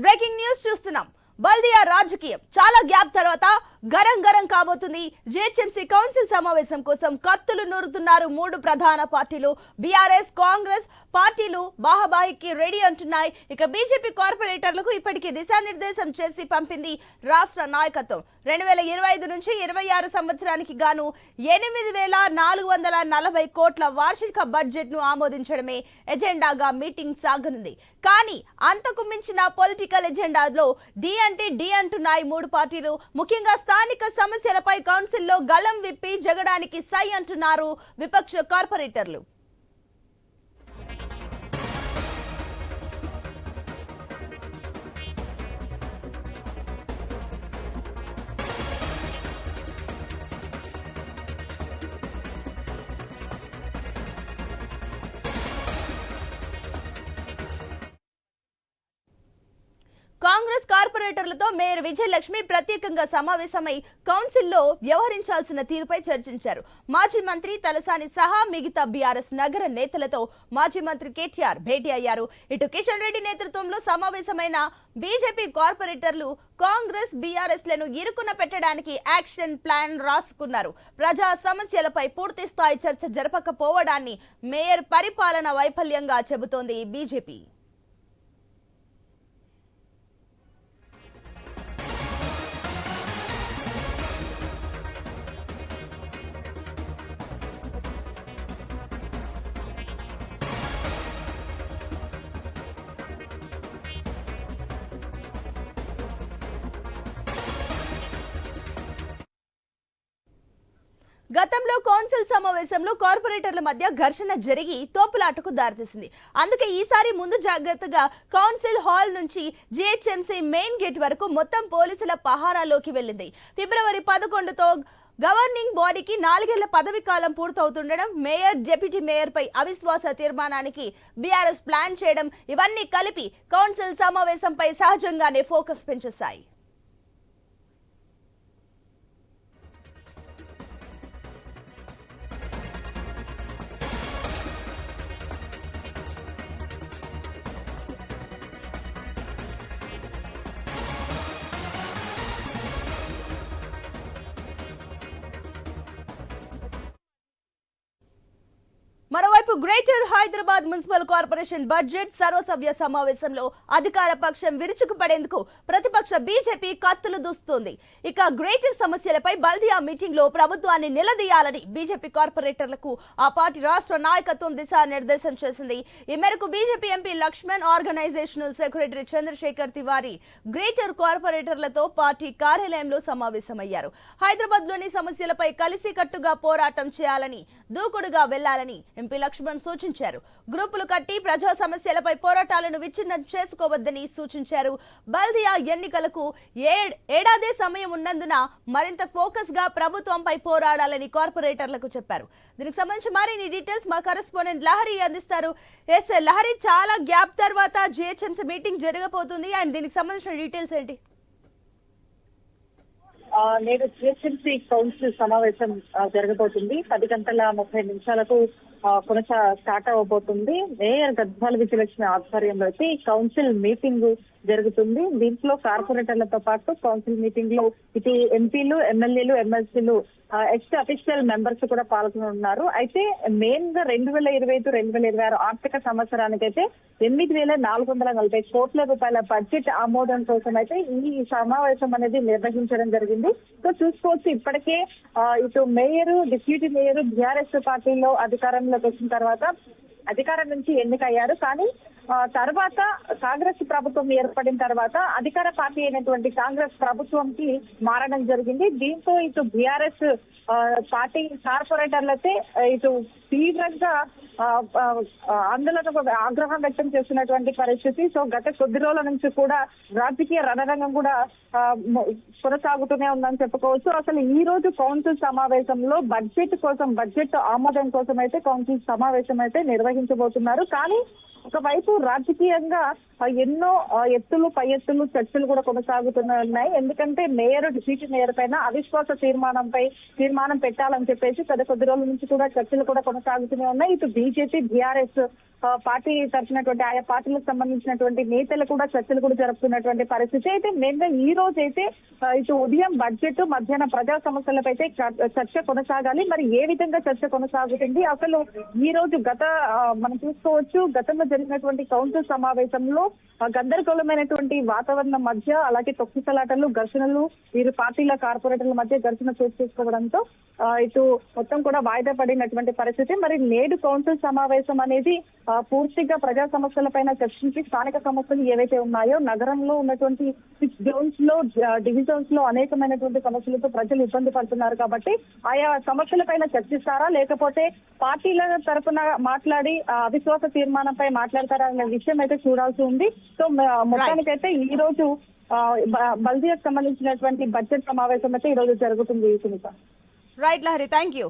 Breaking news చూస్తున్నాం. బల్దియా రాజకీయం చాలా గ్యాప్ తర్వాత గరం కాబోతుంది. జిహెచ్ఎంసీ కౌన్సిల్ సమావేశం కోసం కత్తులు నూరుతున్నారు మూడు ప్రధాన పార్టీలు. బీఆర్ఎస్, కాంగ్రెస్ పార్టీలు బాహాబాహికి రెడీ అంటున్నాయి. ఇక బీజేపీ కార్పొరేటర్లకు ఇప్పటికీ దిశానిర్దేశం చేసి పంపింది రాష్ట్ర నాయకత్వం. 2025 నుంచి 26 సంవత్సరానికి గాను 8,440 కోట్ల వార్షిక బడ్జెట్ ను ఆమోదించడమే ఎజెండాగా మీటింగ్ సాగనుంది. కానీ అంతకు మించిన పొలిటికల్ ఎజెండాలో డి అంటే డి అంటున్నాయి మూడు పార్టీలు. ముఖ్యంగా స్థానిక సమస్యలపై కౌన్సిల్లో గళం విప్పి జగడానికి సై అంటున్నారు విపక్ష కార్పొరేటర్లు. కాంగ్రెస్ కార్పొరేటర్లతో మేయర్ విజయలక్ష్మి ప్రత్యేకంగా సమావేశమై కౌన్సిల్లో వ్యవహరించాల్సిన తీరుపై చర్చించారు. మాజీ మంత్రి తలసాని సహా మిగతా బీఆర్ఎస్ నగర నేతలతో మాజీ మంత్రి కేటీఆర్ భేటీ అయ్యారు. ఇటు కిషన్ రెడ్డి నేతృత్వంలో సమావేశమైన బీజేపీ కార్పొరేటర్లు కాంగ్రెస్, బీఆర్ఎస్ లను ఇరుకున పెట్టడానికి యాక్షన్ ప్లాన్ రాసుకున్నారు. ప్రజా సమస్యలపై పూర్తి స్థాయి చర్చ జరపకపోవడాన్ని మేయర్ పరిపాలన వైఫల్యంగా చెబుతోంది బీజేపీ. గతంలో కౌన్సిల్ సమావేశంలో కార్పొరేటర్ల మధ్య ఘర్షణ జరిగి తోపులాటకు దారితీసింది. అందుకే ఈసారి ముందు జాగ్రత్తగా కౌన్సిల్ హాల్ నుంచి జిహెచ్ఎంసీ మెయిన్ గేట్ వరకు మొత్తం పోలీసుల పహారాలోకి వెళ్ళింది. ఫిబ్రవరి 11తో గవర్నింగ్ బాడీకి 4 ఏళ్ల పదవి కాలం పూర్తవుతుండడం, మేయర్, డిప్యూటీ మేయర్ పై అవిశ్వాస తీర్మానానికి బీఆర్ఎస్ ప్లాన్ చేయడం, ఇవన్నీ కలిపి కౌన్సిల్ సమావేశంపై సహజంగానే ఫోకస్ పెంచేశాయి. మరోవైపు greater Hyderabad municipal corporation budget సర్వసభ్య సమావేశంలో అధికార పక్షం విరుచుకుపడేందుకు ప్రతిపక్ష బీజేపీ కత్తులు దూస్తోంది. ఇక గ్రేటర్ సమస్యలపై బల్దియా మీటింగ్ లో ప్రభుత్వాన్ని నిలదీయాలని బీజేపీ కార్పొరేటర్లకు ఆ పార్టీ రాష్ట్ర నాయకత్వం దిశానిర్దేశం చేసింది. ఈ మేరకు BJP MP Laxman, organisational secretary Chandrasekhar Tiwari greater కార్పొరేటర్లతో పార్టీ కార్యాలయంలో సమావేశమయ్యారు. హైదరాబాద్ లోని సమస్యలపై కలిసికట్టుగా పోరాటం చేయాలని, దూకుడుగా వెళ్లాలని ఎంపీ లక్ష్మణ్ సూచించారు. గ్రూపులు కట్టి ప్రజా సమస్యలపై పోరాటాలను విచ్ఛిన్నం చేసుకోవద్దని సూచించారు. బల్దియా ఎన్నికలకు ఏడాదే సమయం ఉన్నందున మరింత ఫోకస్ గా ప్రభుత్వంపై పోరాడాలని కార్పొరేటర్లకు చెప్పారు. దీనికి సంబంధించి మరిన్ని డీటెయిల్స్ మా కరెస్పాండెంట్ లహరి అందిస్తారు. ఎస్ లహరి, చాలా గ్యాప్ తర్వాత జిహెచ్ఎంసీ మీటింగ్ జరగబోతుంది అండ్ దీనికి సంబంధించిన డీటెయిల్స్ ఏంటి? నేడు జిహెచ్ఎంసీ కౌన్సిల్ సమావేశం జరగబోతుంది. 10:30 స్టార్ట్ అవ్వబోతుంది. మేయర్ గద్వాల విజయలక్ష్మి ఆధ్వర్యంలో అయితే ఈ కౌన్సిల్ మీటింగ్ జరుగుతుంది. దీంట్లో కార్పొరేటర్లతో పాటు కౌన్సిల్ మీటింగ్ లో ఇటు ఎంపీలు, ఎమ్మెల్యేలు, ఎమ్మెల్సీలు, ఎక్స్ అఫీషియల్ మెంబర్స్ కూడా పాల్గొనున్నారు. అయితే మెయిన్ గా 2025-2026 ఆర్థిక సంవత్సరానికి అయితే 8,440 కోట్ల రూపాయల బడ్జెట్ ఆమోదం కోసం అయితే ఈ సమావేశం అనేది నిర్వహించడం జరిగింది. సో చూసుకోవచ్చు, ఇప్పటికే ఇటు మేయర్, డిప్యూటీ మేయర్ బీఆర్ఎస్ పార్టీలో అధికారంలోకి వచ్చిన తర్వాత అధికారం నుంచి ఎన్నికయ్యారు. కానీ తర్వాత కాంగ్రెస్ ప్రభుత్వం ఏర్పడిన తర్వాత అధికార పార్టీ అయినటువంటి కాంగ్రెస్ ప్రభుత్వంకి మారడం జరిగింది. దీంతో ఇటు బీఆర్ఎస్ పార్టీ కార్పొరేటర్లైతే ఇటు తీవ్రంగా ఆందోళన, ఆగ్రహం వ్యక్తం చేస్తున్నటువంటి పరిస్థితి. సో గత కొద్ది రోజుల నుంచి కూడా రాజకీయ రణరంగం కూడా కొనసాగుతూనే ఉందని చెప్పుకోవచ్చు. అసలు ఈ రోజు కౌన్సిల్ సమావేశంలో బడ్జెట్ ఆమోదం కోసం అయితే కౌన్సిల్ సమావేశం అయితే నిర్వహించబోతున్నారు. కానీ ఒకవైపు రాజకీయంగా ఎన్నో ఎత్తులు పై ఎత్తులు చర్చలు కూడా కొనసాగుతున్నాయి. ఎందుకంటే డిప్యూటీ మేయర్ పైన అవిశ్వాస తీర్మానం పెట్టాలని చెప్పేసి కొద్ది రోజుల నుంచి కూడా చర్చలు కూడా కొనసాగుతూనే ఉన్నాయి. ఇటు బీజేపీ బీఆర్ఎస్ పార్టీ తరఫునటువంటి ఆయా పార్టీలకు సంబంధించినటువంటి నేతలు కూడా చర్చలు కూడా జరుపుతున్నటువంటి పరిస్థితి. అయితే మెయిన్గా ఈ రోజు అయితే ఇటు ఉదయం బడ్జెట్, మధ్యాహ్నం ప్రజా సమస్యలపై అయితే చర్చ కొనసాగాలి. మరి ఏ విధంగా చర్చ కొనసాగుతుంది, అసలు ఈ రోజు మనం చూసుకోవచ్చు గతంలో జరిగినటువంటి కౌన్సిల్ సమావేశంలో గందరగోళమైనటువంటి వాతావరణం మధ్య, అలాగే తొక్కిసలాటలు, ఘర్షణలు, ఇరు పార్టీల కార్పొరేటర్ల మధ్య ఘర్షణ చోటు చేసుకోవడంతో ఇటు మొత్తం కూడా వాయిదా పడినటువంటి పరిస్థితి. మరి నేడు కౌన్సిల్ సమావేశం అనేది పూర్తిగా ప్రజా సమస్యలపైన చర్చించి స్థానిక సమస్యలు ఏవైతే ఉన్నాయో నగరంలో ఉన్నటువంటి 6 జోన్స్ లో డివిజన్స్ లో అనేకమైనటువంటి సమస్యలతో ప్రజలు ఇబ్బంది పడుతున్నారు కాబట్టి ఆయా సమస్యలపైన చర్చిస్తారా, లేకపోతే పార్టీల తరఫున మాట్లాడి అవిశ్వాస తీర్మానంపై మాట్లాడతారా అనే విషయం అయితే చూడాల్సి ఉంది. సో మొత్తానికైతే ఈ రోజు బల్దియాకు సంబంధించినటువంటి బడ్జెట్ సమావేశం అయితే ఈ రోజు జరుగుతుంది. Sunitha. Right Lahari, thank you.